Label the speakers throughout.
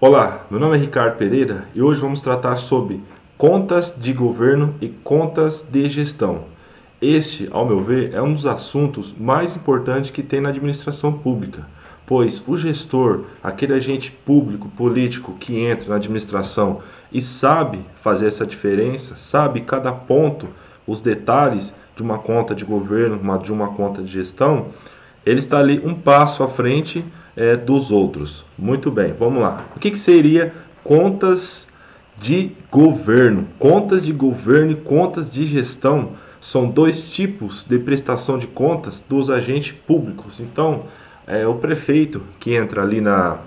Speaker 1: Olá, meu nome é Ricardo Pereira e hoje vamos tratar sobre contas de governo e contas de gestão. Este, ao meu ver, é um dos assuntos mais importantes que tem na administração pública, pois o gestor, aquele agente público, político que entra na administração e sabe fazer essa diferença, sabe cada ponto, os detalhes de uma conta de governo, de uma conta de gestão, ele está ali um passo à frente dos outros. Muito bem, vamos lá. O que seria contas de governo? Contas de governo e contas de gestão são dois tipos de prestação de contas dos agentes públicos. Então, o prefeito que entra ali na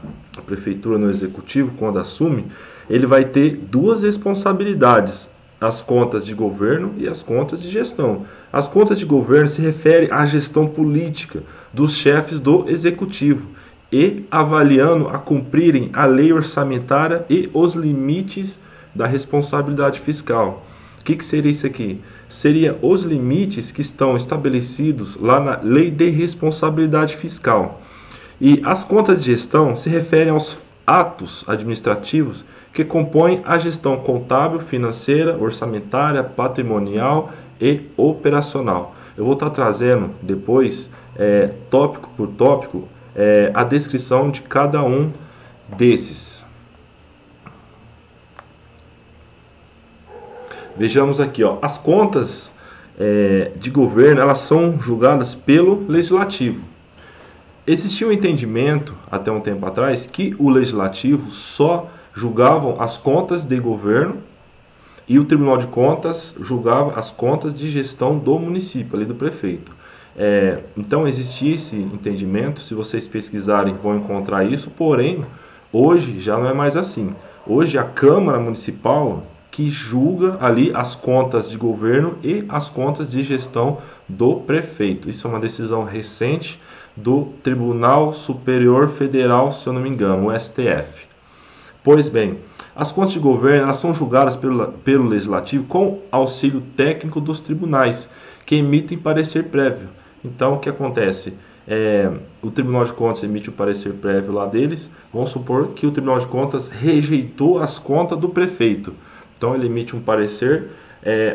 Speaker 1: prefeitura, no executivo, quando assume, ele vai ter duas responsabilidades: as contas de governo e as contas de gestão. As contas de governo se referem à gestão política dos chefes do executivo e avaliando a cumprirem a lei orçamentária e os limites da responsabilidade fiscal. O que seria isso aqui? Seria os limites que estão estabelecidos lá na Lei de Responsabilidade Fiscal. E as contas de gestão se referem aos atos administrativos que compõem a gestão contábil, financeira, orçamentária, patrimonial e operacional. Eu vou estar trazendo depois, tópico por tópico, a descrição de cada um desses. Vejamos aqui, ó, as contas de governo, elas são julgadas pelo legislativo. Existia um entendimento, até um tempo atrás, que o legislativo só julgavam as contas de governo e o Tribunal de Contas julgava as contas de gestão do município, ali do prefeito. Então existia esse entendimento, se vocês pesquisarem vão encontrar isso, porém, hoje já não é mais assim. Hoje a Câmara Municipal que julga ali as contas de governo e as contas de gestão do prefeito. Isso é uma decisão recente do Tribunal Superior Federal, se eu não me engano, o STF. Pois bem, as contas de governo elas são julgadas pelo Legislativo com auxílio técnico dos tribunais, que emitem parecer prévio. Então, o que acontece? O Tribunal de Contas emite o parecer prévio lá deles. Vamos supor que o Tribunal de Contas rejeitou as contas do prefeito. Então, ele emite um parecer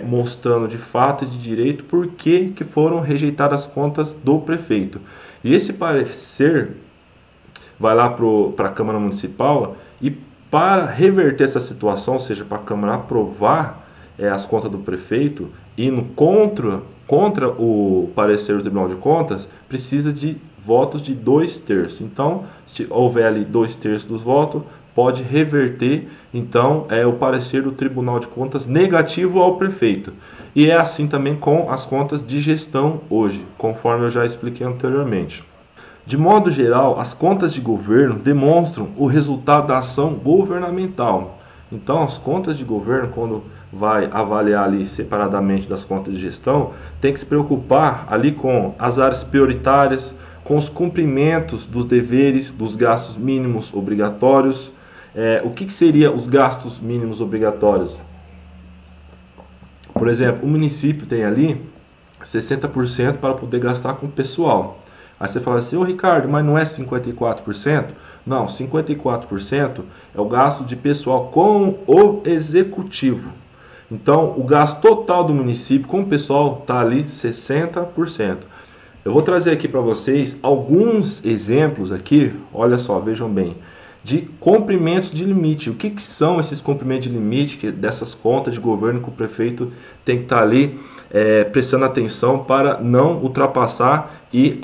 Speaker 1: mostrando de fato e de direito por que foram rejeitadas as contas do prefeito. E esse parecer vai lá para a Câmara Municipal e para reverter essa situação, ou seja, para a Câmara aprovar as contas do prefeito, indo contra o parecer do Tribunal de Contas, precisa de votos de 2/3. Então, se houver ali 2/3 dos votos, pode reverter, então, o parecer do Tribunal de Contas negativo ao prefeito. E é assim também com as contas de gestão hoje, conforme eu já expliquei anteriormente. De modo geral, as contas de governo demonstram o resultado da ação governamental. Então, as contas de governo, quando vai avaliar ali separadamente das contas de gestão, tem que se preocupar ali com as áreas prioritárias, com os cumprimentos dos deveres, dos gastos mínimos obrigatórios. O que seria os gastos mínimos obrigatórios? Por exemplo, o município tem ali 60% para poder gastar com o pessoal. Aí você fala assim, ô Ricardo, mas não é 54%? Não, 54% é o gasto de pessoal com o executivo. Então, o gasto total do município com o pessoal está ali 60%. Eu vou trazer aqui para vocês alguns exemplos aqui, olha só, vejam bem, de cumprimentos de limite. O que são esses cumprimentos de limite dessas contas de governo que o prefeito tem que estar ali prestando atenção para não ultrapassar e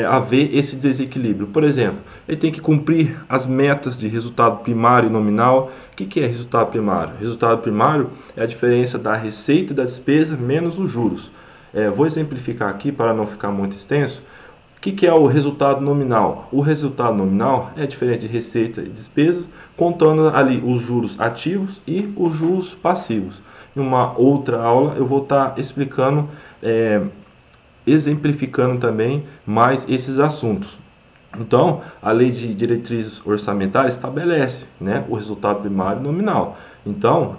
Speaker 1: haver esse desequilíbrio? Por exemplo, ele tem que cumprir as metas de resultado primário e nominal. O que é resultado primário? Resultado primário é a diferença da receita e da despesa menos os juros. Vou exemplificar aqui para não ficar muito extenso. O que é o resultado nominal? O resultado nominal é a diferença de receita e despesas, contando ali os juros ativos e os juros passivos. Em uma outra aula eu vou estar explicando, exemplificando também mais esses assuntos. Então, a lei de diretrizes orçamentárias estabelece, né, o resultado primário e nominal. Então,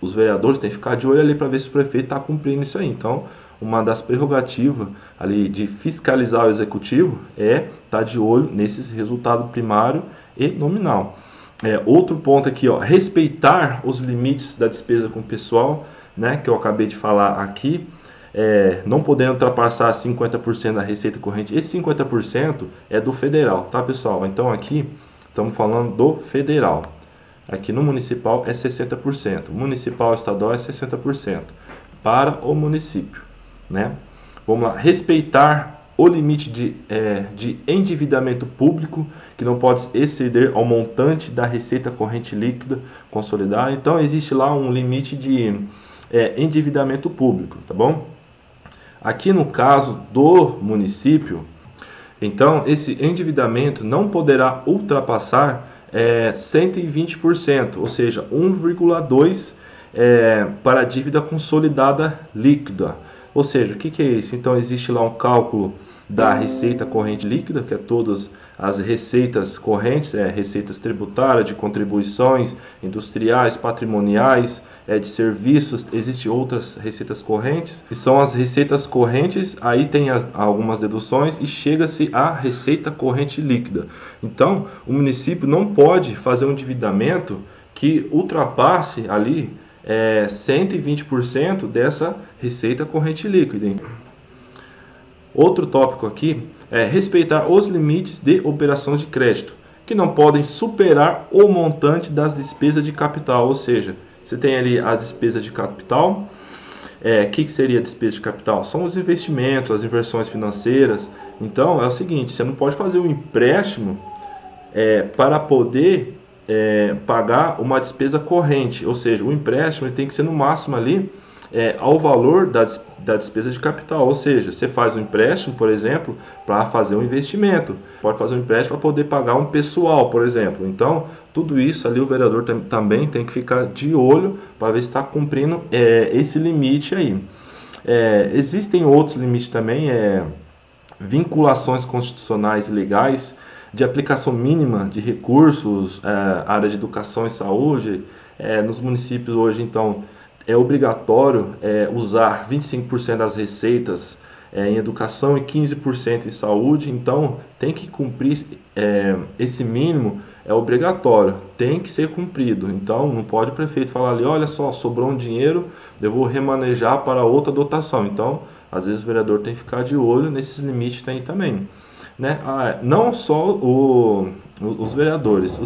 Speaker 1: os vereadores têm que ficar de olho ali para ver se o prefeito está cumprindo isso aí. Então, uma das prerrogativas ali de fiscalizar o executivo é estar de olho nesses resultado primário e nominal. Outro ponto aqui, ó, respeitar os limites da despesa com o pessoal, né, que eu acabei de falar aqui, não podendo ultrapassar 50% da receita corrente. Esse 50% é do federal, tá, pessoal? Então aqui estamos falando do federal. Aqui no municipal é 60%, municipal e estadual é 60% para o município, né? Vamos lá, respeitar o limite de endividamento público, que não pode exceder ao montante da receita corrente líquida consolidada. Então, existe lá um limite de endividamento público, tá bom? Aqui no caso do município, então, esse endividamento não poderá ultrapassar 120%, ou seja, 1,2% para a dívida consolidada líquida. Ou seja, o que é isso? Então, existe lá um cálculo da receita corrente líquida, que é todas as receitas correntes, receitas tributárias, de contribuições industriais, patrimoniais, de serviços. Existem outras receitas correntes, que são as receitas correntes, aí tem algumas deduções e chega-se à receita corrente líquida. Então, o município não pode fazer um endividamento que ultrapasse ali 120% dessa receita corrente líquida. Outro tópico aqui é respeitar os limites de operações de crédito, que não podem superar o montante das despesas de capital. Ou seja, você tem ali as despesas de capital. Que seria despesa de capital? São os investimentos, as inversões financeiras. Então é o seguinte, você não pode fazer um empréstimo para poder pagar uma despesa corrente, ou seja, o empréstimo ele tem que ser no máximo ali ao valor da despesa de capital, ou seja, você faz um empréstimo, por exemplo, para fazer um investimento, pode fazer um empréstimo para poder pagar um pessoal, por exemplo. Então, tudo isso ali o vereador também tem que ficar de olho para ver se está cumprindo esse limite aí. Existem outros limites também, vinculações constitucionais legais, de aplicação mínima de recursos, área de educação e saúde. Nos municípios hoje, então, é obrigatório usar 25% das receitas em educação e 15% em saúde. Então, tem que cumprir esse mínimo, é obrigatório, tem que ser cumprido. Então, não pode o prefeito falar ali, olha só, sobrou um dinheiro, eu vou remanejar para outra dotação. Então, às vezes o vereador tem que ficar de olho nesses limites aí também. Né? Não só os vereadores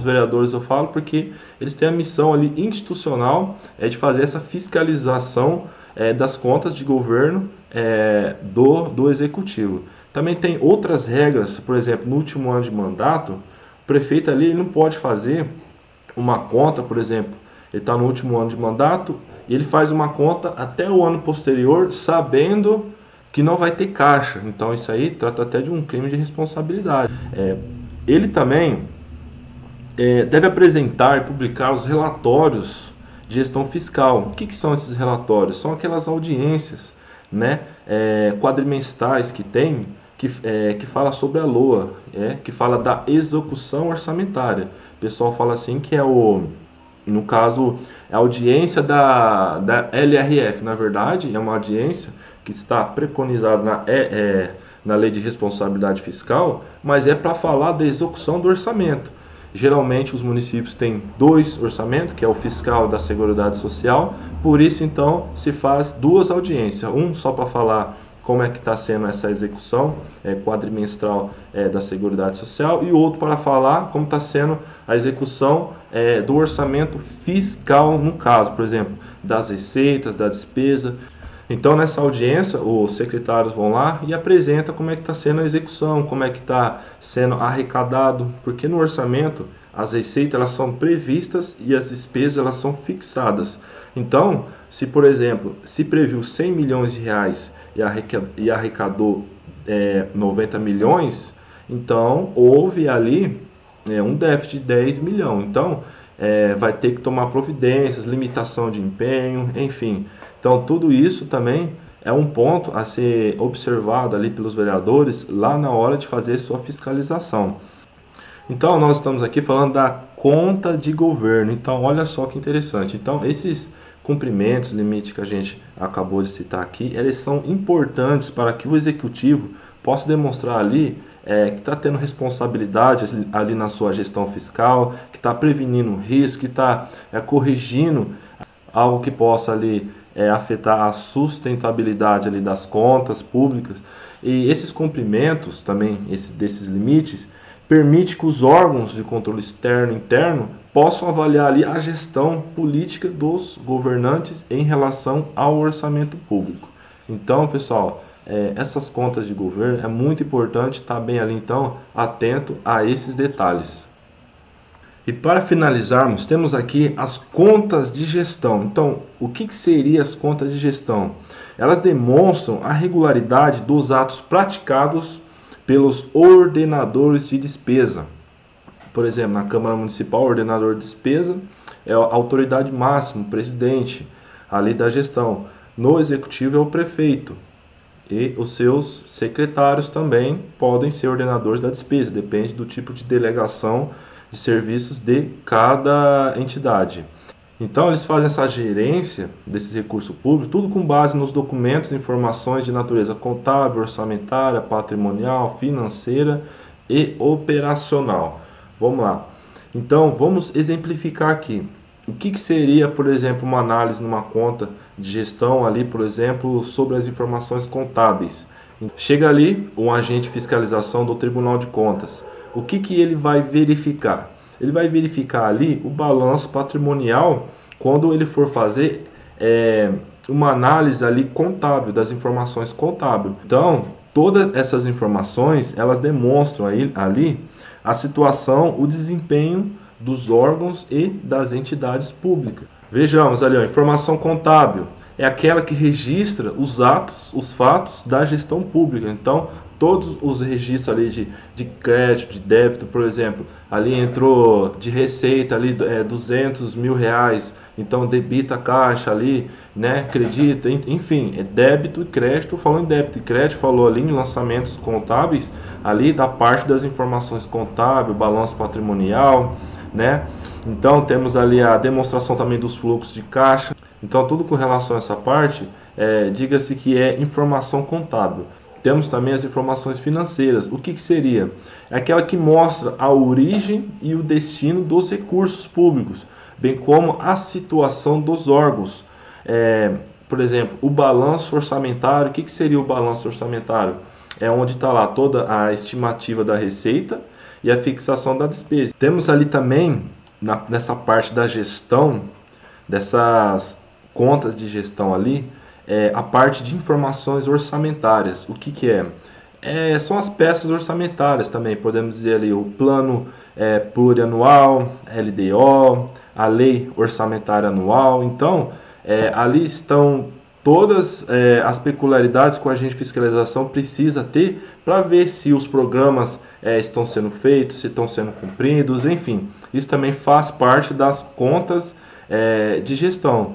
Speaker 1: eu falo porque eles têm a missão ali institucional de fazer essa fiscalização das contas de governo do executivo. Também tem outras regras, por exemplo, no último ano de mandato, o prefeito ali ele não pode fazer uma conta, por exemplo, ele está no último ano de mandato e ele faz uma conta até o ano posterior, sabendo que não vai ter caixa. Então isso aí trata até de um crime de responsabilidade. Ele também deve apresentar e publicar os relatórios de gestão fiscal. O que são esses relatórios? São aquelas audiências, né, quadrimestrais que tem, que fala sobre a LOA, que fala da execução orçamentária. O pessoal fala assim que no caso, a audiência da LRF. Na verdade, é uma audiência que está preconizada na Lei de Responsabilidade Fiscal, mas é para falar da execução do orçamento. Geralmente os municípios têm 2 orçamentos, que é o fiscal e da Seguridade Social, por isso então se faz 2 audiências, um só para falar como é que está sendo essa execução quadrimestral da Seguridade Social e outro para falar como está sendo a execução do orçamento fiscal, no caso, por exemplo, das receitas, da despesa. Então, nessa audiência, os secretários vão lá e apresentam como é que está sendo a execução, como é que está sendo arrecadado, porque no orçamento as receitas elas são previstas e as despesas elas são fixadas. Então, se por exemplo, se previu 100 milhões de reais e arrecadou 90 milhões, então houve ali um déficit de 10 milhões. Então, vai ter que tomar providências, limitação de empenho, enfim. Então, tudo isso também é um ponto a ser observado ali pelos vereadores lá na hora de fazer sua fiscalização. Então, nós estamos aqui falando da conta de governo. Então, olha só que interessante. Então, esses cumprimentos, limites que a gente acabou de citar aqui, eles são importantes para que o executivo posso demonstrar ali que está tendo responsabilidade ali na sua gestão fiscal, que está prevenindo risco, que está corrigindo algo que possa ali afetar a sustentabilidade ali das contas públicas. E esses cumprimentos também, desses limites, permite que os órgãos de controle externo e interno possam avaliar ali a gestão política dos governantes em relação ao orçamento público. Então, pessoal, essas contas de governo é muito importante estar bem ali, então, atento a esses detalhes. E para finalizarmos, temos aqui as contas de gestão. Então, o que seriam as contas de gestão? Elas demonstram a regularidade dos atos praticados pelos ordenadores de despesa. Por exemplo, na Câmara Municipal, o ordenador de despesa é a autoridade máxima, o presidente, ali da gestão. No Executivo é o prefeito. E os seus secretários também podem ser ordenadores da despesa, depende do tipo de delegação de serviços de cada entidade. Então, eles fazem essa gerência desses recursos públicos, tudo com base nos documentos e informações de natureza contábil, orçamentária, patrimonial, financeira e operacional. Vamos lá. Então, vamos exemplificar aqui. O que seria, por exemplo, uma análise numa conta de gestão ali, por exemplo, sobre as informações contábeis? Chega ali um agente de fiscalização do Tribunal de Contas. O que ele vai verificar? Ele vai verificar ali o balanço patrimonial quando ele for fazer uma análise ali contábil, das informações contábeis. Então, todas essas informações, elas demonstram ali a situação, o desempenho dos órgãos e das entidades públicas. Vejamos ali, a informação contábil é aquela que registra os atos, os fatos da gestão pública. Então, todos os registros ali de crédito, de débito, por exemplo, ali entrou de receita ali 200 mil reais, então debita a caixa ali, né, acredita, enfim, é débito e crédito. Falando em débito e crédito, falou ali em lançamentos contábeis, ali da parte das informações contábeis, balanço patrimonial, né? Então temos ali a demonstração também dos fluxos de caixa. Então tudo com relação a essa parte, diga-se que é informação contábil. Temos também as informações financeiras. O que seria? É aquela que mostra a origem e o destino dos recursos públicos, bem como a situação dos órgãos. Por exemplo, o balanço orçamentário. O que seria o balanço orçamentário? É onde está lá toda a estimativa da receita e a fixação da despesa. Temos ali também, nessa parte da gestão, dessas contas de gestão ali, a parte de informações orçamentárias. O que é? São as peças orçamentárias também, podemos dizer ali o plano plurianual, LDO, a lei orçamentária anual. Então, ali estão todas as peculiaridades que o agente de fiscalização precisa ter para ver se os programas estão sendo feitos, se estão sendo cumpridos, enfim. Isso também faz parte das contas de gestão.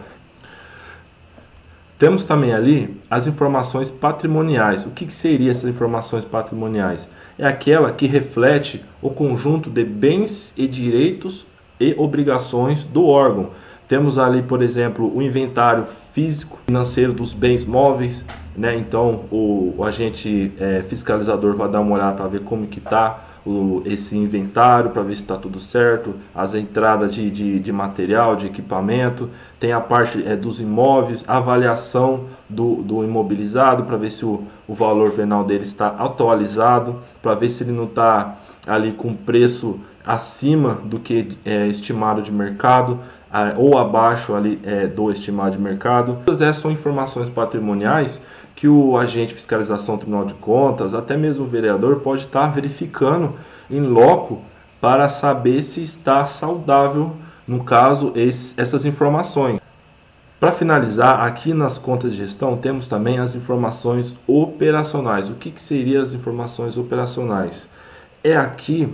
Speaker 1: Temos também ali as informações patrimoniais. O que seriam essas informações patrimoniais? É aquela que reflete o conjunto de bens e direitos e obrigações do órgão. Temos ali, por exemplo, o inventário físico, financeiro dos bens móveis, né? Então o agente fiscalizador vai dar uma olhada para ver como que está esse inventário, para ver se está tudo certo, as entradas de material, de equipamento. Tem a parte dos imóveis, a avaliação do imobilizado, para ver se o valor venal dele está atualizado, para ver se ele não está ali com preço acima do que é estimado de mercado, ou abaixo ali do estimado de mercado. Todas essas são informações patrimoniais que o agente de fiscalização do Tribunal de Contas, até mesmo o vereador, pode estar verificando em loco para saber se está saudável, no caso, essas informações. Para finalizar, aqui nas contas de gestão temos também as informações operacionais. O que seriam as informações operacionais? É aqui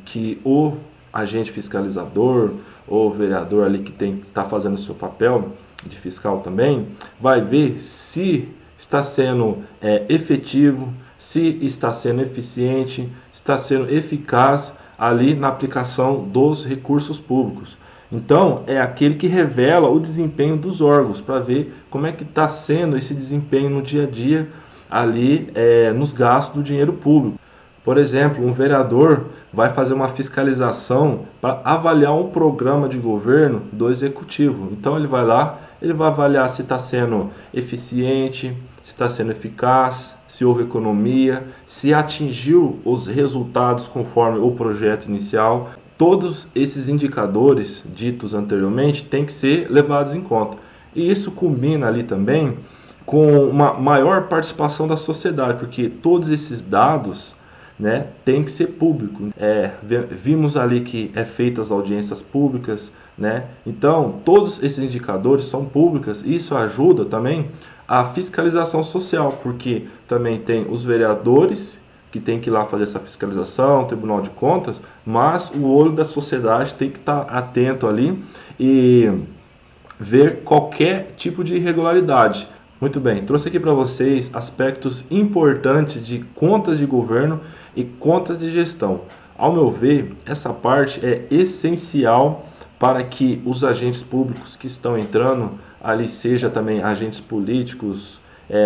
Speaker 1: que o agente fiscalizador ou vereador ali que está fazendo o seu papel de fiscal também, vai ver se está sendo efetivo, se está sendo eficiente, está sendo eficaz ali na aplicação dos recursos públicos. Então, é aquele que revela o desempenho dos órgãos, para ver como é que está sendo esse desempenho no dia a dia ali nos gastos do dinheiro público. Por exemplo, um vereador vai fazer uma fiscalização para avaliar um programa de governo do executivo. Então ele vai lá, ele vai avaliar se está sendo eficiente, se está sendo eficaz, se houve economia, se atingiu os resultados conforme o projeto inicial. Todos esses indicadores ditos anteriormente têm que ser levados em conta. E isso culmina ali também com uma maior participação da sociedade, porque todos esses dados, né, tem que ser público. Vimos ali que feitas audiências públicas, né? Então todos esses indicadores são públicos. Isso ajuda também a fiscalização social, porque também tem os vereadores que tem que ir lá fazer essa fiscalização, Tribunal de Contas, mas o olho da sociedade tem que estar atento ali e ver qualquer tipo de irregularidade. Muito bem, trouxe aqui para vocês aspectos importantes de contas de governo e contas de gestão. Ao meu ver, essa parte é essencial para que os agentes públicos que estão entrando ali, seja também agentes políticos,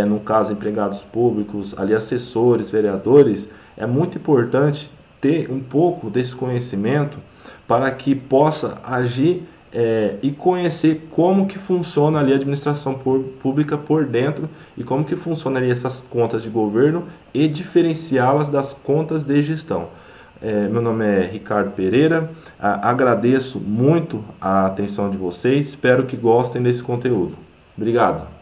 Speaker 1: no caso empregados públicos, ali assessores, vereadores, é muito importante ter um pouco desse conhecimento para que possa agir e conhecer como que funciona ali a administração pública por dentro e como que funciona ali essas contas de governo e diferenciá-las das contas de gestão. Meu nome é Ricardo Pereira, agradeço muito a atenção de vocês, espero que gostem desse conteúdo. Obrigado.